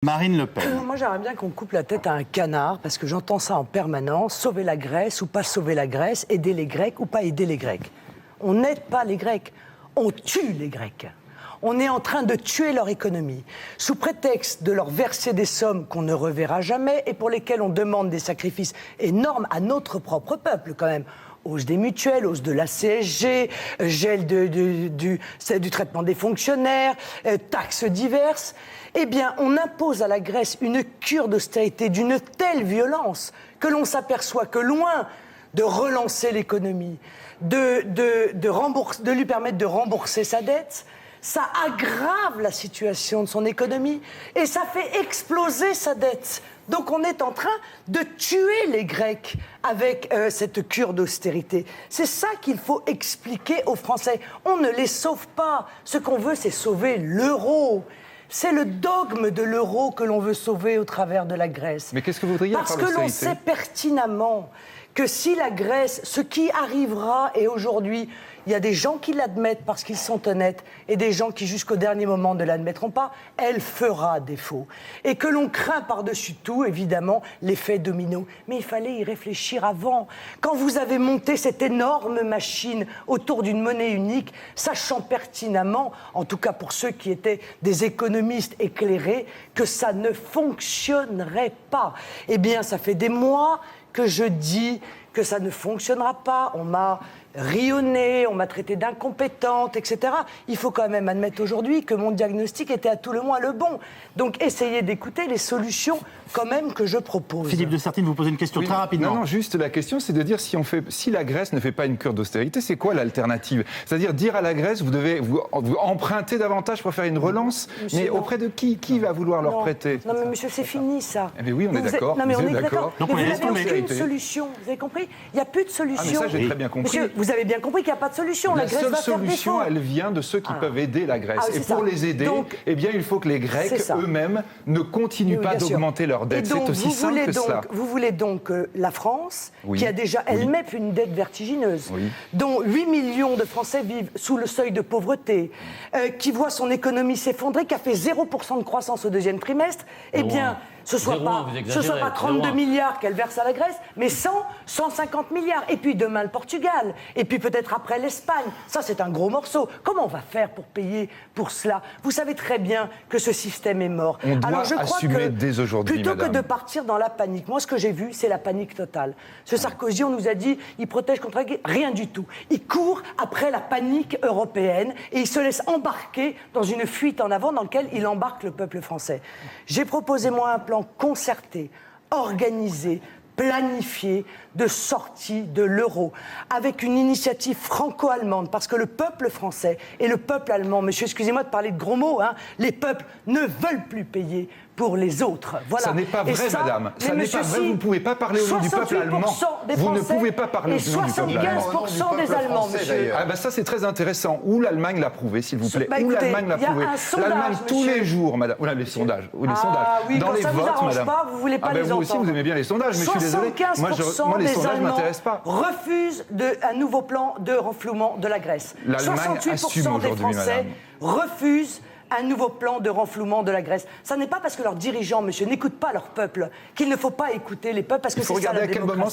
Marine Le Pen. Moi, j'aimerais bien qu'on coupe la tête à un canard, parce que j'entends ça en permanence. Sauver la Grèce ou pas sauver la Grèce, aider les Grecs ou pas aider les Grecs. On n'aide pas les Grecs, on tue les Grecs. On est en train de tuer leur économie, sous prétexte de leur verser des sommes qu'on ne reverra jamais et pour lesquelles on demande des sacrifices énormes à notre propre peuple, quand même. Hausse des mutuelles, hausse de la CSG, gel du traitement des fonctionnaires, taxes diverses. Eh bien, on impose à la Grèce une cure d'austérité d'une telle violence que l'on s'aperçoit que loin de relancer l'économie, de lui permettre de rembourser sa dette, ça aggrave la situation de son économie et ça fait exploser sa dette. Donc on est en train de tuer les Grecs avec cette cure d'austérité. C'est ça qu'il faut expliquer aux Français. On ne les sauve pas. Ce qu'on veut, c'est sauver l'euro. C'est le dogme de l'euro que l'on veut sauver au travers de la Grèce. Mais qu'est-ce que vous voudriez par l'austérité ? Parce que l'on sait pertinemment que si la Grèce, ce qui arrivera, et aujourd'hui, il y a des gens qui l'admettent parce qu'ils sont honnêtes et des gens qui, jusqu'au dernier moment, ne l'admettront pas, elle fera défaut. Et que l'on craint par-dessus tout, évidemment, l'effet domino. Mais il fallait y réfléchir avant. Quand vous avez monté cette énorme machine autour d'une monnaie unique, sachant pertinemment, en tout cas pour ceux qui étaient des économistes éclairés, que ça ne fonctionnerait pas. Eh bien, ça fait des mois que je dis que ça ne fonctionnera pas. On m'a rionné, on m'a traité d'incompétente, etc. Il faut quand même admettre aujourd'hui que mon diagnostic était à tout le moins le bon. Donc essayez d'écouter les solutions quand même que je propose. Philippe de Sertine, vous posez une question très rapidement. Non, juste la question, c'est de dire si la Grèce ne fait pas une cure d'austérité, c'est quoi l'alternative ? C'est-à-dire dire à la Grèce, vous devez vous emprunter davantage pour faire une relance, monsieur, mais auprès de qui ? Qui va vouloir leur prêter ? Non, mais monsieur, c'est fini ça. Eh bien oui, on est d'accord. Non, mais on est d'accord. Donc Mais on vous laisse n'avez tomber. aucune solution. Vous avez compris ? Il n'y a plus de solution. Ah, mais ça, j'ai très bien compris. Monsieur, vous avez bien compris qu'il n'y a pas de solution. La La Grèce seule va faire solution, défaut. elle vient de ceux qui peuvent aider la Grèce. Ah, et c'est pour ça. les aider, Donc, eh bien, il faut que les Grecs eux-mêmes ne continuent Oui, pas bien sûr. d'augmenter leur dette. Et donc, C'est aussi simple que cela. Vous voulez donc que la France, Oui. qui a déjà elle-même une dette vertigineuse, Oui. dont 8 millions de Français vivent sous le seuil de pauvreté, qui voit son économie s'effondrer, qui a fait 0% de croissance au deuxième trimestre, eh bien, ce ne soit pas 32 milliards qu'elle verse à la Grèce, mais 150 milliards. Et puis demain le Portugal, et puis peut-être après l'Espagne. Ça, c'est un gros morceau. Comment on va faire pour payer pour cela ? Vous savez très bien que ce système est mort. On doit Alors, je crois assumer que, dès aujourd'hui, plutôt madame. que de partir dans la panique, moi, ce que j'ai vu, c'est la panique totale. Ce Sarkozy, on nous a dit, il protège contre la guerre. Rien du tout. Il court après la panique européenne et il se laisse embarquer dans une fuite en avant dans laquelle il embarque le peuple français. J'ai proposé, moi, un plan concerté, organisé, planifié de sortie de l'euro, avec une initiative franco-allemande, parce que le peuple français et le peuple allemand, monsieur, excusez-moi de parler de gros mots, les peuples ne veulent plus payer pour les autres. Voilà. Ça n'est pas vrai, madame. Ça n'est pas vrai. Vous ne pouvez pas parler au nom du peuple allemand. Vous ne pouvez pas parler au nom du peuple allemand. 75% des Allemands, monsieur. Ah ben ça, c'est très intéressant. Où l'Allemagne l'a prouvé, s'il vous plaît. Bah, Où écoutez, l'Allemagne l'a il y a prouvé. un sondage, L'Allemagne, tous monsieur. les jours, madame. Voilà, les sondages. Oui, les sondages. Oui, dans quand les ça vous votes, arrange madame. pas, vous voulez pas les vous aussi, entendre. vous aimez bien les sondages, mais je suis désolé. 75% Moi, les des sondages ne Allemands m'intéressent pas. refusent un nouveau plan de renflouement de la Grèce. L'Allemagne assume 68% des aujourd'hui, Français madame. refusent un nouveau plan de renflouement de la Grèce. Ça n'est pas parce que leurs dirigeants, monsieur, n'écoutent pas leur peuple qu'il ne faut pas écouter les peuples, parce que Il faut c'est ça regarder la à quel moment ça va